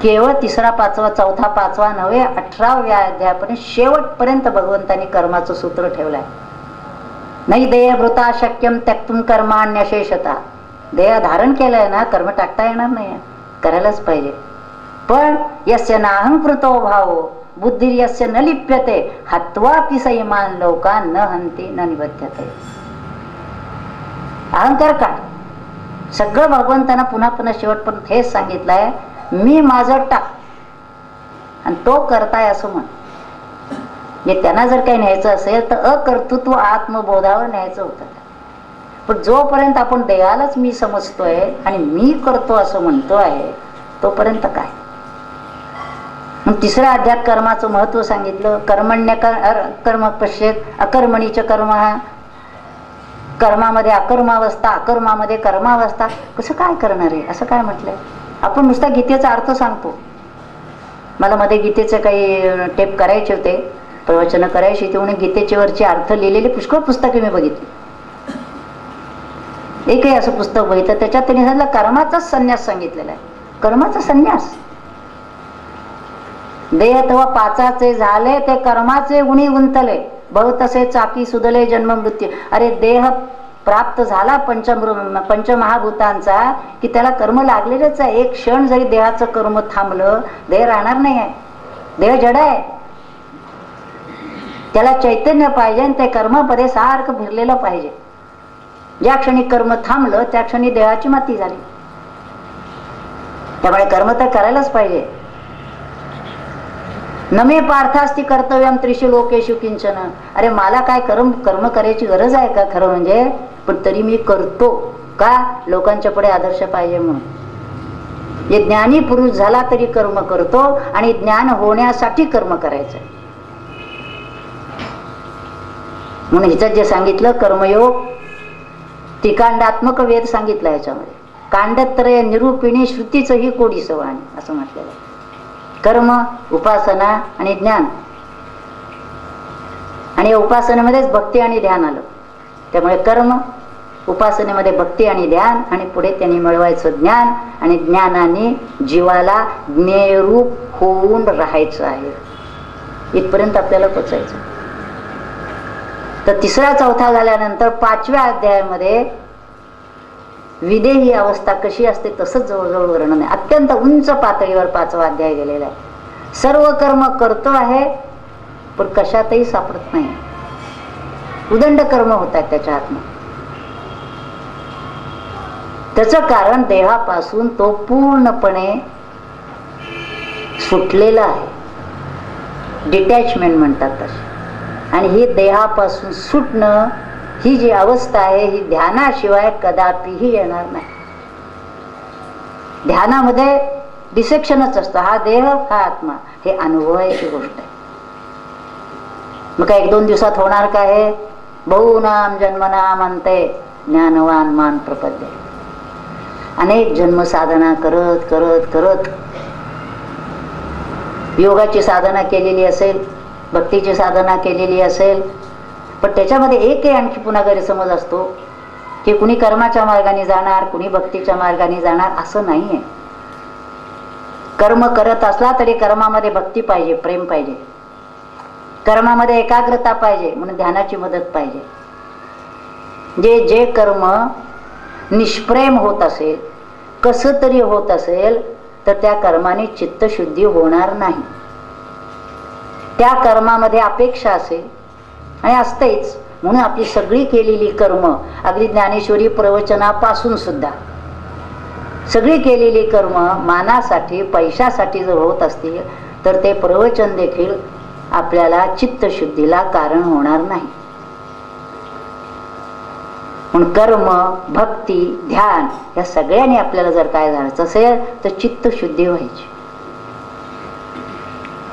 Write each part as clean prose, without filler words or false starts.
केवळ तिसरा पाचवा चौथा पाचवा नव्हे 18व्या अध्यायापर्यंत शेवटपर्यंत भगवंतांनी कर्माचं सूत्र ठेवलंय. नाही देहभृता शक्यम त्यक्तुम कर्माण्यशेषता. देह धारण केलंय ना, कर्म टाकता येणार नाही, करायलाच पाहिजे. पण यस्य नाहंकृतो भावो बुद्धिर्यस्य न लिप्यते हत्वापि सैमान लोका न हंती न निबध्यते. अहंकार का सगळं भगवंतांना पुन्हा पुन्हा शेवटपर्यंत हेच सांगितलंय, मी माझं टाक आणि तो करताय असं म्हण. म्हणजे त्यांना जर काही न्यायचं असेल तर अकर्तृत्व आत्मबोधावर न्यायचं होतं. पण जोपर्यंत आपण देवालाच मी समजतोय आणि मी करतो असं म्हणतो आहे तोपर्यंत काय. मग तिसऱ्या अध्यायात कर्माचं महत्व सांगितलं. कर्मण्य कर्म पश्येत अकर्मणीच कर्म. कर्मामध्ये अकर्मावस्था, अकर्मामध्ये कर्मावस्था. कसं काय करणार आहे असं काय म्हटलंय. आपण नुसता गीतेचा अर्थ सांगतो. मला मध्ये गीतेचे काही टेप करायचे होते, प्रवचन करायची होती, म्हणून गीतेच्या वरचे अर्थ लिहिलेले पुष्कळ पुस्तके मी बघितली. एकही असं पुस्तक बघितलं त्याच्यात त्यांनी सांगितलं कर्माचाच संन्यास सांगितलेला आहे. कर्माचा संन्यास. देह तेव्हा पाचाचे झाले ते कर्माचे गुणी गुंतले बहुतसे चाकी सुदले जन्म मृत्यू. अरे देह प्राप्त झाला पंचमहाभूतांचा की त्याला कर्म लागलेलंच आहे. एक क्षण जरी देहाचं कर्म थांबलं देह राहणार नाही आहे. देह जड आहे, त्याला चैतन्य पाहिजे आणि ते कर्मपदे सारखं भिरलेलं पाहिजे. ज्या क्षणी कर्म थांबलं त्या क्षणी देहाची माती झाली. त्यामुळे कर्म तर करायलाच पाहिजे. नमे पार्थास्ति कर्तव्यम त्रिषु लोकेषु किंचन. अरे मला काय कर्म करायची गरज आहे का खरं म्हणजे, पण तरी मी करतो का, लोकांच्या पुढे आदर्श पाहिजे म्हणून. जे ज्ञानी पुरुष झाला तरी कर्म करतो आणि ज्ञान होण्यासाठी कर्म करायचं. म्हणून हिचं जे सांगितलं कर्मयोग तिकांडात्मक वेद सांगितलं. याच्यामध्ये कांडत्रय निरूपिणी श्रुतीच ही कोडी सवाणी असं म्हटलेलं आहे. कर्म, उपासना आणि ज्ञान. आणि उपासनेमध्येच भक्ती आणि ध्यान आलं. त्यामुळे कर्म, उपासनेमध्ये भक्ती आणि ध्यान, आणि पुढे त्यांनी मिळवायचं ज्ञान, आणि ज्ञानाने जीवाला ज्ञेयरूप होऊन राहायचं आहे. इथपर्यंत आपल्याला पोचायचं. तर तिसरा चौथा झाल्यानंतर 5व्या अध्यायामध्ये विदेही अवस्था कशी असते तसंच जवळजवळ वर्णन आहे. अत्यंत उंच पातळीवर 5वा अध्याय गेलेला आहे. सर्व कर्म करतो आहे पण कशातही सापडत नाही. उदंड कर्म होत आहेत त्याच्या हातनं. त्याचं कारण देहापासून तो पूर्णपणे सुटलेला आहे. डिटॅचमेंट म्हणतात तशी. आणि ही देहापासून सुटणं ही जी अवस्था आहे ही ध्यानाशिवाय कदापिही येणार नाही. ध्यानामध्ये डिसेक्शनच असतं. हा देह, हा आत्मा, हे अनुभवायची गोष्ट आहे. मग काय 1-2 दिवसात होणार काय आहे. बहुनाम जन्मनाम अंते ज्ञानवान मान प्रपद्ये. अनेक जन्म साधना करत करत करत योगाची साधना केलेली असेल, भक्तीची साधना केलेली असेल, पण त्याच्यामध्ये एकही आणखी पुन्हा गैरसमज असतो की कुणी कर्माच्या मार्गाने जाणार, कुणी भक्तीच्या मार्गाने जाणार असं नाहीये. कर्म करत असला तरी कर्मामध्ये भक्ती पाहिजे, प्रेम पाहिजे. कर्मामध्ये एकाग्रता पाहिजे, म्हणून ध्यानाची मदत पाहिजे. जे कर्म निष्प्रेम होत असेल, कसं तरी होत असेल, तर त्या कर्माने चित्तशुद्धी होणार नाही. त्या कर्मामध्ये अपेक्षा असेल आणि असतेच. म्हणून आपली सगळी केलेली कर्म, अगदी ज्ञानेश्वरी प्रवचनापासून सुद्धा सगळी केलेली कर्म मानासाठी, पैशासाठी जर होत असतील तर ते प्रवचन देखील आपल्याला चित्तशुद्धीला कारण होणार नाही. म्हणून कर्म, भक्ती, ध्यान या सगळ्यांनी आपल्याला जर काय झालं असेल तर चित्तशुद्धी व्हायची.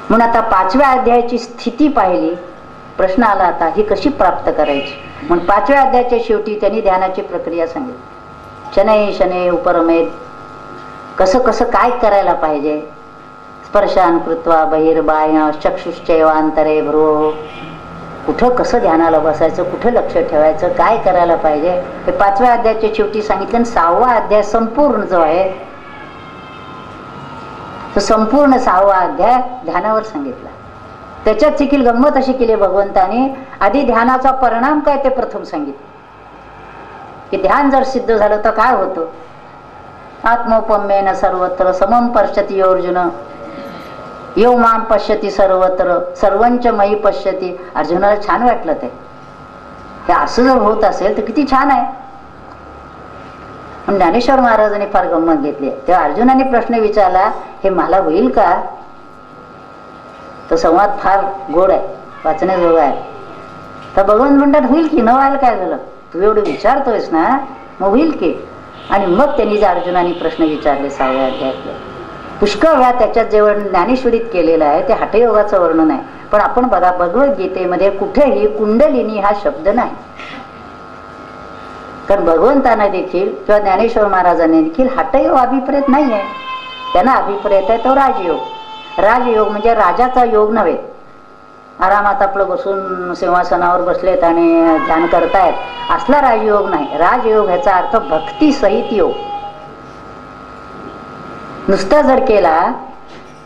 म्हणून आता 5व्या अध्यायाची स्थिती पाहिली. प्रश्न आला आता ही कशी प्राप्त करायची. म्हणून 5व्या अध्यायाच्या शेवटी त्यांनी ध्यानाची प्रक्रिया सांगितली. शनै शनै उपरमेद. कसं कसं काय करायला पाहिजे. स्पर्शान कृत्वा बहिर्बाह्य चक्षुश्चैवांतरे भ्रो. कुठं कसं ध्यानाला बसायचं, कुठं लक्ष ठेवायचं, काय करायला पाहिजे हे 5व्या अध्यायाच्या शेवटी सांगितलं. आणि 6वा अध्याय संपूर्ण जो आहे तो संपूर्ण 6वा अध्याय ध्यानावर सांगितला. त्याच्यात देखील गंमत अशी केली भगवंताने, आधी ध्यानाचा परिणाम काय ते प्रथम सांगितलं, की ध्यान जर सिद्ध झालं तर काय होतं. आत्मोपम्येन सर्वत्र समम पश्यति अर्जुन, यो माम पश्यति सर्वत्र सर्वंच मयी पश्यति. अर्जुनाला छान वाटलं ते, हे असं जर होत असेल तर किती छान आहे. पण ज्ञानेश्वर महाराजांनी फार गंमत घेतली. तेव्हा अर्जुनाने प्रश्न विचारला, हे मला होईल का. तो संवाद फार गोड आहे, वाचण्याजोगा आहे. तर भगवान म्हणतात होईल की, न व्हायला काय झालं, तू एवढं विचारतोयस ना, मग होईल की. आणि मग त्यांनी जे अर्जुनाने प्रश्न विचारले 6व्या अध्यायातले पुष्कळ वेळा त्याच्यात जे वर्णन ज्ञानेश्वरीत केलेलं आहे ते हठयोगाचं वर्णन आहे. पण आपण बघा भगवद्गीतेमध्ये कुठेही कुंडलिनी हा शब्द नाही. कारण भगवंतांना देखील किंवा ज्ञानेश्वर महाराजांनी देखील हठयोग अभिप्रेत नाही आहे. त्यांना अभिप्रेत आहे तो राजयोग. राजयोग म्हणजे राजाचा योग नव्हे. आरामात आपलं बसून सिंहासनावर बसलेत आणि ध्यान करतायत असला राजयोग नाही. राजयोग ह्याचा अर्थ भक्ती सहित योग. नुसता जर केला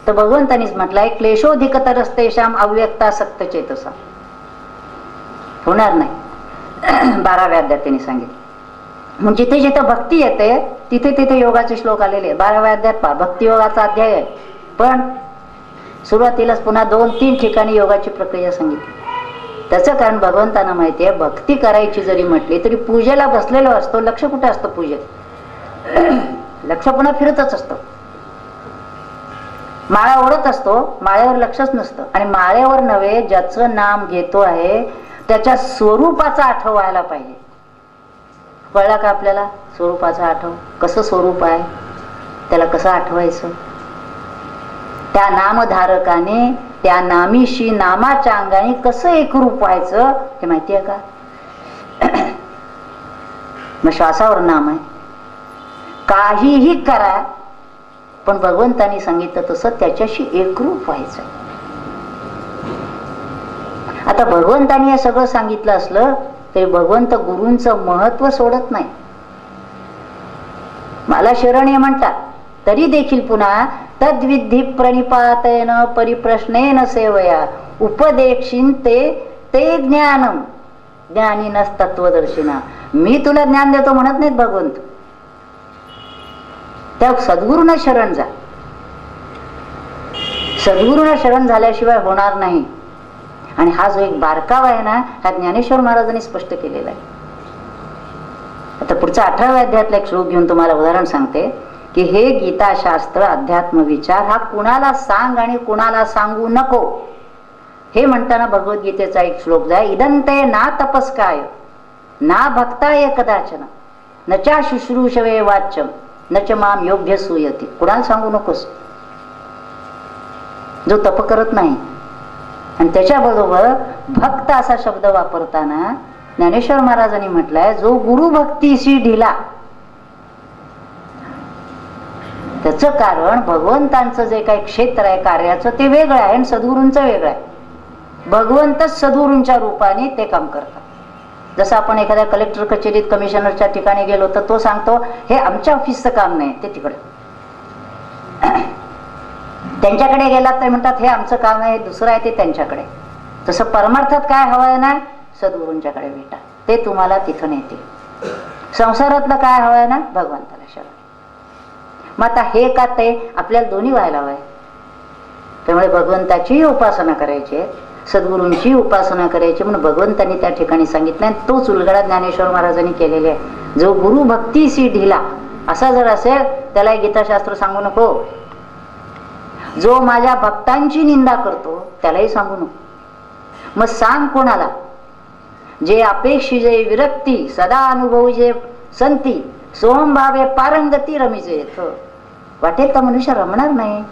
तर भगवंतानीच म्हटलंय क्लेशोधिकतरस्तेषाम अव्यक्तासक्त चेतसा, होणार नाही. 12व्या अध्यायात त्यांनी सांगितलं. मग जिथे जिथे भक्ती येते तिथे तिथे योगाचे श्लोक आलेले. 12व्या अध्यायात पहा भक्तियोगाचा अध्याय आहे. पण सुरुवातीलाच पुन्हा 2-3 ठिकाणी योगाची प्रक्रिया सांगितली. त्याचं कारण भगवंतांना माहिती आहे, भक्ती करायची जरी म्हटली तरी पूजेला बसलेलो असतो, लक्ष कुठे असतं पूजेत, लक्ष पुन्हा फिरतच असतं. माळा ओढत असतो, माळेवर लक्षच नसतं. आणि माळेवर नव्हे, ज्याचं नाम घेतो आहे त्याच्या स्वरूपाचा आठव व्हायला पाहिजे. कळला का आपल्याला स्वरूपाचा आठव, कसं स्वरूप आहे, त्याला कसं आठवायचं. त्या नामधारकाने त्या नामीशी नामाच्या अंगाने कसं एकरूप व्हायचं हे माहिती आहे का. मग श्वासावर नाम आहे, काहीही करा पण भगवंतानी सांगितलं तसं त्याच्याशी एकरूप व्हायचं. आता भगवंतानी हे सगळं सांगितलं असलं तरी भगवंत गुरूंचं महत्व सोडत नाही. मला शरण हे म्हणतात तरी देखील पुन्हा तद्विधी प्रणिपातेन परिप्रश्नेन सेवया उपदेक्षिन ते ज्ञानम ज्ञानीनस तत्वदर्शिना. मी तुला ज्ञान देतो म्हणत नाहीत भगवंत, त्या सद्गुरूंना शरण जा. सद्गुरूंना शरण झाल्याशिवाय होणार नाही. आणि हा जो एक बारकावा आहे ना, हा ज्ञानेश्वर महाराजांनी स्पष्ट केलेला आहे. आता पुढचा 18व्या अध्यायातला एक श्लोक घेऊन तुम्हाला उदाहरण सांगते की हे गीताशास्त्र अध्यात्म विचार हा कुणाला सांग आणि कुणाला सांगू नको हे म्हणताना भगवद्गीतेचा एक श्लोक आहे. इदंते ना तपस्काय ना भक्ताय कदाचन न चा शुश्रूषवे वाच्यम न च माम योग्य सूयती. कुणाला सांगू नकोस, जो तप करत नाही. आणि त्याच्याबरोबर भक्त असा शब्द वापरताना ज्ञानेश्वर महाराजांनी म्हटलंय जो गुरु भक्तीशी ढिला. त्याचं कारण भगवंतांचं जे काही क्षेत्र आहे कार्याचं ते वेगळं आहे आणि सद्गुरूंचं वेगळं आहे. भगवंतच सद्गुरूंच्या रूपाने ते काम करतात. जसं आपण एखाद्या कलेक्टर कचेरीत कमिशनरच्या ठिकाणी गेलो तर तो सांगतो हे आमच्या ऑफिसचं काम नाही, ते तिकडे. त्यांच्याकडे गेलात तर म्हणतात हे आमचं काम आहे, दुसरं आहे ते त्यांच्याकडे. तसं परमार्थात काय हवं आहे ना, सद्गुरूंच्याकडे भेटा, ते तुम्हाला तिथं नेते. संसारातलं काय हवं आहे ना, भगवंताला शरण. मग आता हे का ते आपल्याला दोन्ही व्हायला हवंय. त्यामुळे भगवंताची उपासना करायची, सद्गुरूंची उपासना करायची म्हणून भगवंतांनी त्या ठिकाणी सांगितलं. तोच उलगडा ज्ञानेश्वर महाराजांनी केलेले आहे. जो गुरु भक्तीशी ढिला असा जर असेल त्याला गीताशास्त्र सांगू नको. जो माझ्या भक्तांची निंदा करतो त्यालाही सांगू नको. मग सांग कोणाला, जे अपेक्षी जे विरक्ती सदा अनुभव जे संती सोहम भावे पारंगती रमीजे येत. वाटेत तर मनुष्य रमणार नाही.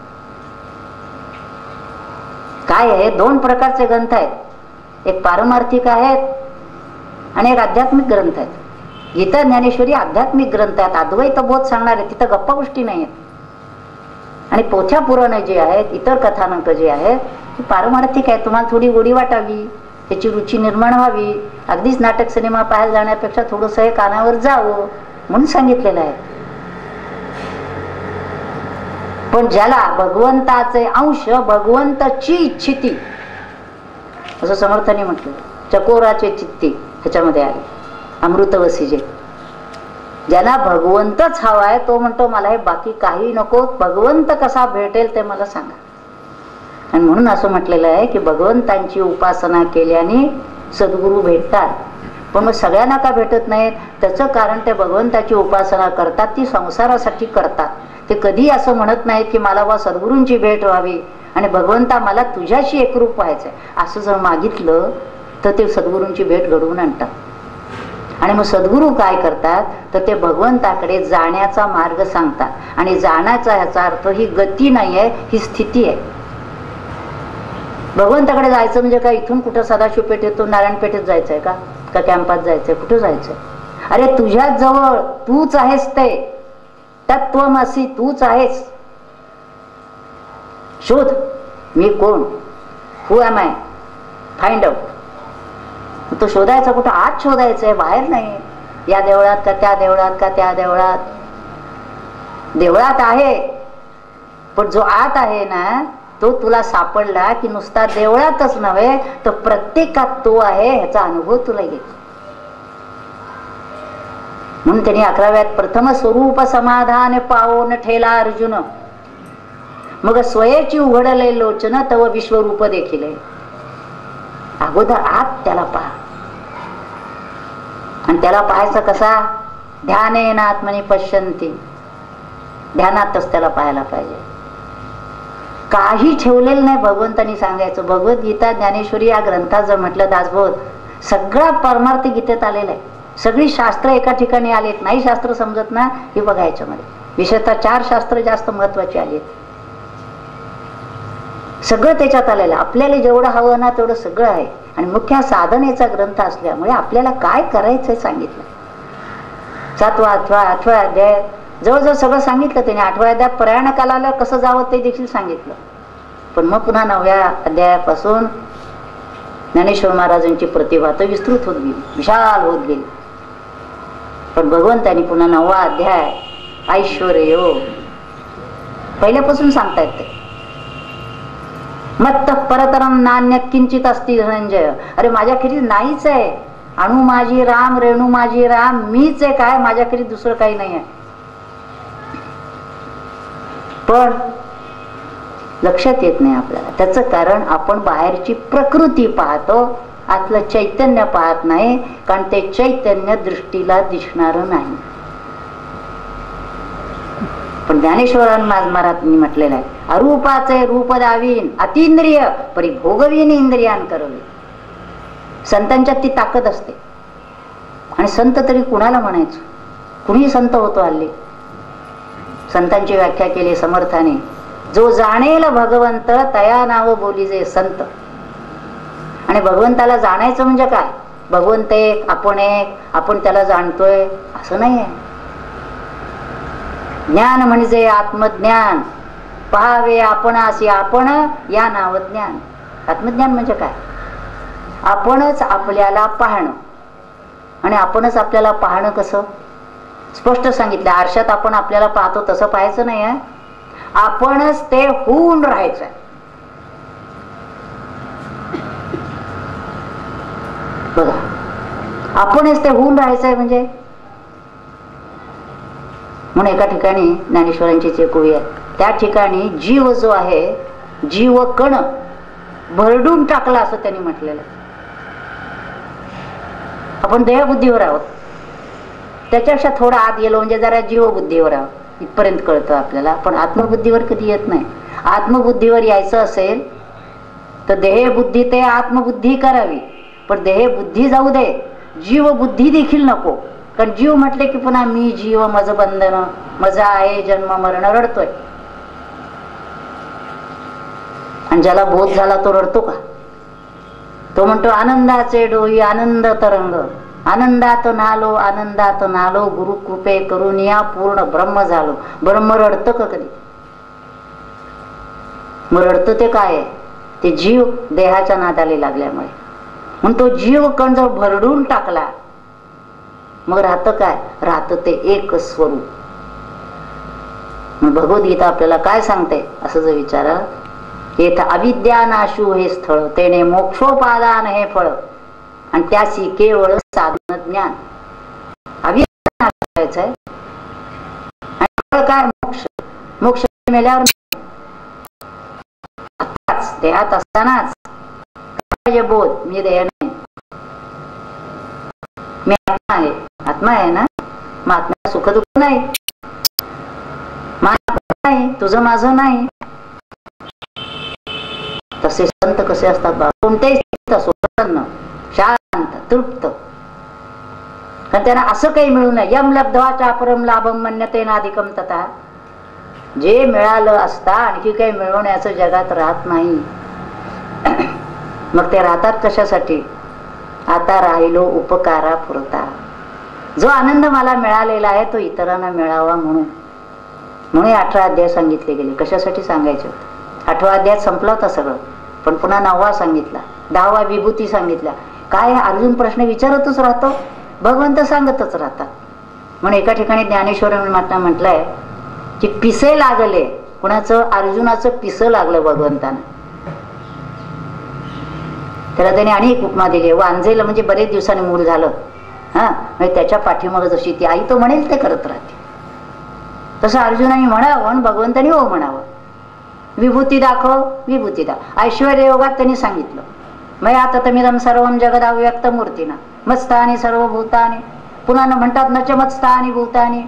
काय आहे, 2 प्रकारचे ग्रंथ आहेत. एक पारमार्थिक आहेत आणि एक आध्यात्मिक ग्रंथ आहेत. गीता ज्ञानेश्वरी आध्यात्मिक ग्रंथ आहेत, अद्वैत बोध सांगणारे, तिथं गप्पा गोष्टी नाही आहेत. आणि पोथ्या पुराण जे आहेत, इतर कथानक जे आहेत ती पारमार्थिक आहे. तुम्हाला थोडी गोडी वाटावी, त्याची रुची निर्माण व्हावी, अगदीच नाटक सिनेमा पाहायला जाण्यापेक्षा थोडंसं हे कानावर जावं म्हणून सांगितलेलं आहे. पण ज्याला भगवंताचे अंश भगवंताची इच्छिती, असं समर्थांनी म्हटलं, चकोराचे चित्ती ह्याच्यामध्ये आले अमृतवसी जे, ज्याला भगवंतच हवाय तो म्हणतो मला हे बाकी काही नको, भगवंत कसा भेटेल ते मला सांगा. आणि म्हणून असं म्हटलेलं आहे की भगवंतांची उपासना केल्याने सद्गुरू भेटतात. पण मग सगळ्यांना का भेटत नाहीत? त्याचं कारण ते भगवंताची उपासना करतात ती संसारासाठी करतात. ते कधी असं म्हणत नाहीत की मला बा सद्गुरूंची भेट व्हावी आणि भगवंता मला तुझ्याशी एकरूप व्हायचंय, असं जर मागितलं तर ते सद्गुरूंची भेट घडवून आणतात. आणि मग सद्गुरू काय करतात तर ते भगवंताकडे जाण्याचा मार्ग सांगतात. आणि जाण्याचा ह्याचा अर्थ ही गती नाही आहे, ही स्थिती आहे. भगवंताकडे जायचं म्हणजे काय इथून कुठं सदाशिव पेठेतून नारायण पेठेत जायचंय का कॅम्पात जायचंय, कुठं जायचंय? अरे तुझ्या जवळ तूच आहेस, ते तत्वमसी तूच आहेस. शोध मी कोण, who am I, find out. तो शोधायचा कुठं? आत शोधायचंय, बाहेर नाही. या देवळात का त्या देवळात का त्या देवळात. देवळात आहे पण जो आत आहे ना तो तुला सापडला की नुसता देवळातच नव्हे तर प्रत्येकात तो आहे ह्याचा अनुभव तुला येईल. म्हणून त्यांनी 11व्यात प्रथम स्वरूप समाधान पावोन ठेला अर्जुन, मग स्वयची उघडले लोचन तव विश्वरूप देखील. अगोदर आत त्याला पहा. आणि त्याला पाहायचं कसा? ध्यानेन आत्मनि पश्यन्ति, ध्यानातच त्याला पाहायला पाहिजे. काही ठेवलेलं नाही भगवंतांनी सांगायचं. भगवद्गीता ज्ञानेश्वरी या ग्रंथात जर म्हटलं दासबोध, सगळा परमार्थ गीतेत आलेला आहे. सगळी शास्त्र एका ठिकाणी आलेत. नाही शास्त्र समजत ना हे बघा याच्यामध्ये. विशेषतः 4 शास्त्र जास्त महत्वाची आलीत. सगळं त्याच्यात आलेलं. आपल्याला जेवढं हवं ना तेवढं सगळं आहे. आणि मुख्य साधनेचा ग्रंथ असल्यामुळे आपल्याला काय करायचंय सांगितलं. 7वा 8वा अध्याय जवळजवळ सगळं सांगितलं त्याने. 8व्या अध्यायात प्रयाणकाला कसं जावं ते देखील सांगितलं. पण मग पुन्हा 9व्या अध्यायापासून ज्ञानेश्वर महाराजांची प्रतिभा तर विस्तृत होत गेली, विशाल होत गेली. पण भगवंतांनी पुन्हा 9वा अध्याय ऐश्वर्य योग पहिल्यापासून सांगतायत ते. मत्त परतरम नान्य किंचित असती धनंजय. अरे माझ्याखेरीज नाहीच आहे. अणु माझी राम, रेणू माझी राम, मीच आहे. काय माझ्याखेरीज दुसरं काही नाही आहे. पण लक्षात येत नाही आपल्याला. त्याचं कारण आपण बाहेरची प्रकृती पाहतो, आतलं चैतन्य पाहत नाही. कारण ते चैतन्य दृष्टीला दिसणार नाही. पण ज्ञानेश्वर महाराजांनी म्हटलेलं आहे, अरूपाचे रूप दावीन अतींद्रिय परिभोगवीन इंद्रियान करवी. संतांच्यात ती ताकद असते. आणि संत तरी कुणाला म्हणायचं? कुणी संत होतो हल्ली. संतांची व्याख्या केली समर्थाने, जो जाणेल भगवंत तया नाव बोली जे संत. आणि भगवंताला जाणायचं म्हणजे काय? भगवंत एक, आपण त्याला जाणतोय असं नाही आहे. ज्ञान म्हणजे आत्मज्ञान, पहावे आपणासी आपण या नाव ज्ञान. आत्मज्ञान म्हणजे काय? आपणच आपल्याला पाहणं. आणि आपणच आपल्याला पाहणं कसं? स्पष्ट सांगितलं. आरशात आपण आपल्याला पाहतो तसं पाहायचं नाही आहे. आपणच ते होऊन राहायचं. बघा, आपणच ते होऊन राहायचंय म्हणजे. म्हणून एका ठिकाणी ज्ञानेश्वरांची चेकोळी आहे. त्या ठिकाणी जीव जो आहे, जीव कण भरडून टाकला असं त्यांनी म्हटलेलं. आपण देहबुद्धीवर आहोत. त्याच्यापेक्षा थोडा आत गेलो म्हणजे जरा जीवबुद्धीवर आहोत इथपर्यंत कळतं आपल्याला. पण आत्मबुद्धीवर कधी येत नाही. आत्मबुद्धीवर यायचं असेल तर देहबुद्धी ते आत्मबुद्धी करावी. पण देहबुद्धी जाऊ दे, जीवबुद्धी देखील नको. कारण जीव म्हटले की पुन्हा मी जीव, माझं बंधन, मजा आहे, जन्म मरण, रडतोय. आणि ज्याला बोध झाला तो रडतो का? तो म्हणतो आनंदाचे डोई आनंद तरंग, आनंदात नालो गुरु कृपे करून या पूर्ण ब्रह्म झालो. ब्रह्म रडतं का कधी? मग रडतं ते काय आहे? ते जीव देहाच्या नादाला लागल्यामुळे. म्हणून तो जीव कण जर भरडून टाकला मग राहतं काय? राहतं ते एक स्वरूप. भगवद्गीता आपल्याला काय सांगते असं जर विचार, येथ अविद्या नाशू हे स्थळ, तेने मोक्षोपादान हे फळ, आणि त्यासी केवळ साधन ज्ञान. अविद्या नाश आहे आणि काय मोक्ष. मोक्ष मेल्यावर आताच देहात असतानाच बोध मी देह नाही, मी आत्मा आहे. आत्मा आहे ना, मग आत्म्याला सुख दुःख नाही, नाही तुझं माझं नाही. तसे संत कसे असतात बाबा, कोणत्याही स्थितीत असो, प्रसन्न शांत तृप्त, कारण त्यांना असं काही मिळू नये. यम लब्ध्वा परम लाभम मन्यतेनाधिकम तथा. जे मिळालं असता आणखी काही मिळवण्याचं जगात राहत नाही. मग ते राहतात कशासाठी? आता राहिलो उपकारा पुरता. जो आनंद मला मिळालेला आहे तो इतरांना मिळावा म्हणून. म्हणून 18 अध्याय सांगितले गेले. कशासाठी सांगायचे होते? 8वा अध्याय संपला होता सगळं, पण पुन्हा 9वा सांगितला, 10वा विभूती सांगितल्या. काय अर्जुन प्रश्न विचारतच राहतो, भगवंत सांगतच राहतात. म्हणून एका ठिकाणी ज्ञानेश्वर म्हटलंय की पिसे लागले. कुणाचं? अर्जुनाचं पिसं लागलं भगवंतानं. त्याला त्याने अनेक उपमा दिली. वांजेल म्हणजे बरेच दिवसांनी मूल झालं, हा, म्हणजे त्याच्या पाठीमागे जशी ती आई तो म्हणेल ते करत राहते, तसं अर्जुनाने म्हणावं आणि भगवंतानी हो म्हणावं. विभूती दाखव, विभूती दाखव. ऐश्वर्य योगात त्यांनी सांगितलं, मग आता तमिदं सर्वं जगदाव्यक्त मूर्तीना मत्स्थानी सर्वभूतानी. पुन्हा म्हणतात नच मत्स्थानी भूतानी.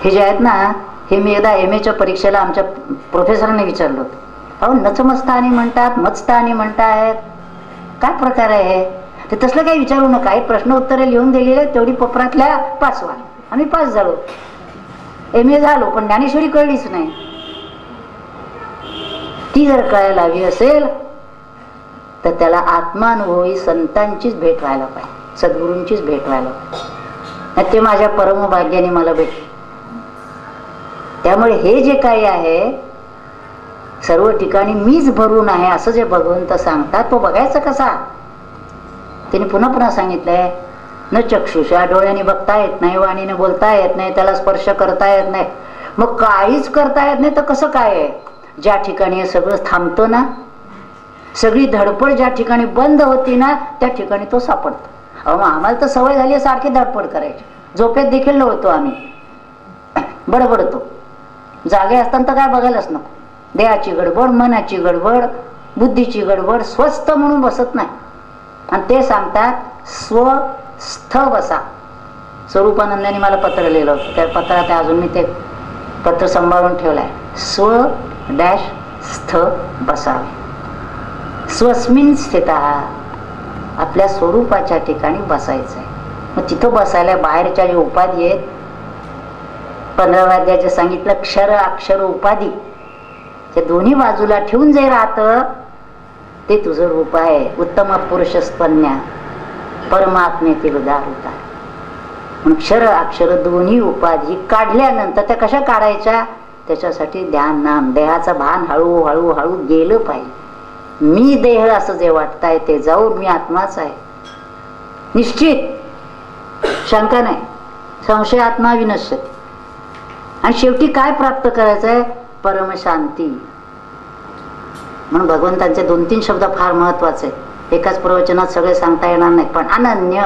हे जे आहेत ना, हे मी एकदा MA परीक्षेला आमच्या प्रोफेसरांनी विचारलं होतं. अहो नचमस्तानी म्हणतात, मत्स्थानी म्हणतायत, काय प्रकार आहे? ते तसलं काही विचारू नका. काही प्रश्न उत्तरे लिहून दिलेले, तेवढी पेपरातल्या पास व्हा. आम्ही पास झालो, MA झालो, पण ज्ञानेश्वरी कळलीच नाही. ती जर कळायला हवी असेल तर त्याला आत्मानुभवी संतांचीच भेट व्हायला पाहिजे, सद्गुरूंचीच भेट व्हायला पाहिजे. ते माझ्या परमभाग्याने मला भेटले. त्यामुळे हे जे काही आहे सर्व ठिकाणी मीच भरून आहे असं जे भगवंत सांगतात, तो बघायचा कसा? त्यांनी पुन्हा पुन्हा सांगितलंय, न चक्षुषा, डोळ्याने बघता येत नाही, वाणीने बोलता येत नाही, त्याला स्पर्श करता येत नाही. मग काहीच करता येत नाही तर कसं काय आहे? ज्या ठिकाणी हे सगळं थांबतं ना, सगळी धडपड ज्या ठिकाणी बंद होती ना, त्या ठिकाणी तो सापडतो. अहो आम्हाला तर सवय झाली सारखी धडपड करायची. झोपेत देखील होतो आम्ही, बडबडतो. जागे असताना तर काय बघायलाच नको. देहाची गडबड, मनाची गडबड, बुद्धीची गडबड, स्वस्थ म्हणून बसत नाही. आणि ते सांगतात स्वस्थ बसा. स्वरूपानंदांनी मला पत्र लिहिलं होतं, त्या पत्रात अजून मी ते पत्र सांभाळून ठेवलंय. स्व डॅश स्थ बसावे. स्वस्मिन स्थित, आपल्या स्वरूपाच्या ठिकाणी बसायचंय. मग तिथं बसायला बाहेरच्या जे उपाधी आहेत, 15व्या अध्यायाचे सांगितलं क्षर अक्षर उपाधी, त्या दोन्ही बाजूला ठेवून जे राहतं ते तुझं रूप आहे. उत्तम पुरुष स्तन्या परमात्मेतील उदार उतार. म्हणून क्षर अक्षर दोन्ही उपाधी काढल्यानंतर त्या कशा काढायच्या? त्याच्यासाठी ध्यान नाम, देहाचं भान हळूहळू हळू गेलं पाहिजे. मी देह असं जे वाटतंय ते जाऊन मी आत्माच आहे, निश्चित, शंका नाही. संशय आत्मा विनश्यते. आणि शेवटी काय प्राप्त करायचंय? परमशांती. म्हणून भगवंतांचे 2-3 शब्द फार महत्वाचे. एकाच प्रवचनात सगळे सांगता येणार नाही, पण अनन्य,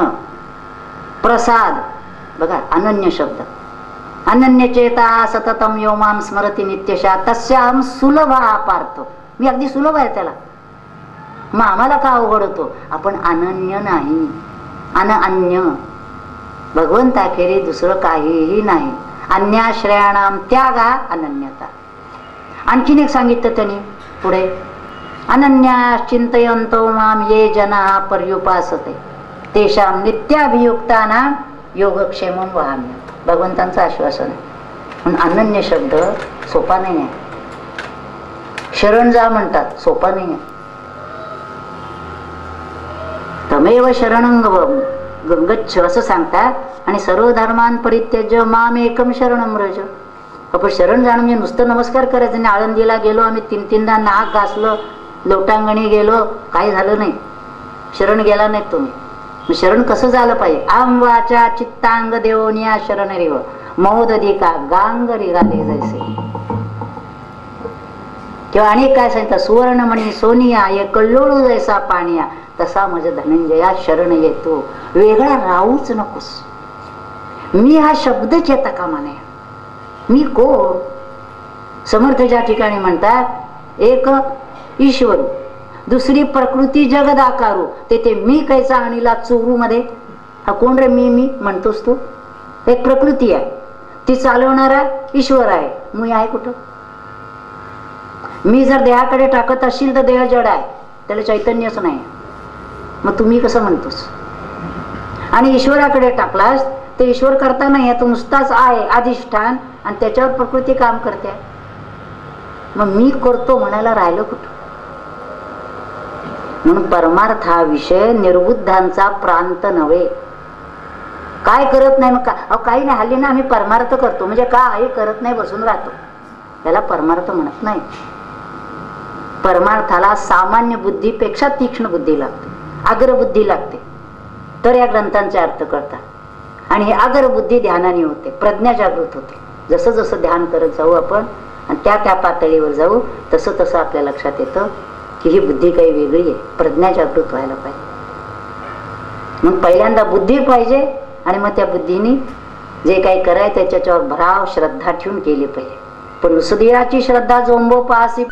प्रसाद. बघा अनन्य शब्द, अनन्य चेता सततम यो माम स्मरती नित्यशा तस्याहम सुलभ पार्थ. मी अगदी सुलभ आहे त्याला. मग आम्हाला का अवघड होतो? आपण अनन्य नाही, अनन्य. भगवंताखेरी दुसरं काहीही नाही. अन्याश्रयाणाम त्यागा अनन्यता. आणखीन एक सांगितलं त्यांनी पुढे, अनन्या चिंतयंतो माम ये जना पर्युपासते तेषां नित्याभियुक्तानां योगक्षेमं वहाम्य. भगवंतांचं आश्वासन आहे. म्हणून अनन्य शब्द सोपा नाही आहे. शरण जा म्हणतात, सोपा नाही आहे. तमेव शरणं गच्छ असं सांगतात. आणि सर्व धर्मान परित्यज्य माम एकम शरणं व्रज. आपण शरण जाणं म्हणजे नुसतं नमस्कार करायचं नाही. आळंदीला गेलो आम्ही 3-3दा नाक घासलं, लोटांगणी गेलो, काही झालं नाही. शरण गेला नाही तुम्ही. शरण कसं झालं पाहिजे? आम वाचा चित्तांग देवनिया शरण रेव. मौदधिका गांग निघाले जैसे. किंवा अनेक काय सांगतात, सुवर्णमणी सोनिया ये कल्लोळू जैसा पाणिया, तसा मज धनंजया शरण येतो, वेगळा राहूच नकोस. मी हा शब्दच येता कामा नये. मी कोण? समर्थ ज्या ठिकाणी म्हणतात एक ईश्वर, दुसरी प्रकृती जगदाकारू, तेथे मी कैसा आणीला चोरू मध्ये. हा कोण रे मी म्हणतोस तू? एक प्रकृती आहे, ती चालवणारा ईश्वर आहे. मी आहे कुठं? मी जर देहाकडे टाकत असशील तर देह जड आहे, त्याला चैतन्यच नाही. मग तुम्ही कसं म्हणतोस? आणि ईश्वराकडे टाकलास ते ईश्वर करता नाही, तो नुसताच आहे अधिष्ठान, आणि त्याच्यावर प्रकृती काम करते. मग मी करतो म्हणायला राहिलं कुठं? म्हणून परमार्थ हा विषय निर्बुद्धांचा प्रांत नव्हे. काय करत नाही मग काही नाही. हल्ली ना आम्ही परमार्थ करतो म्हणजे काही करत नाही, बसून राहतो, त्याला परमार्थ म्हणत नाही. परमार्थाला सामान्य बुद्धीपेक्षा तीक्ष्ण बुद्धी लागते, अग्रबुद्धी लागते, तर या ग्रंथांचे अर्थ कळतात. आणि ही अग्रबुद्धी ध्यानाने होते, प्रज्ञा जागृत होते. जसं जसं ध्यान करत जाऊ आपण आणि त्या पातळीवर जाऊ, तसं तसं आपल्या लक्षात येतं की ही बुद्धी काही वेगळी आहे, प्रज्ञा जागृत व्हायला पाहिजे. मग पहिल्यांदा बुद्धी पाहिजे, आणि मग त्या बुद्धीने जे काही करायचं त्याच्यावर भराव श्रद्धा ठेवून केली पाहिजे. पण सुधीराची श्रद्धा जोंबो पासी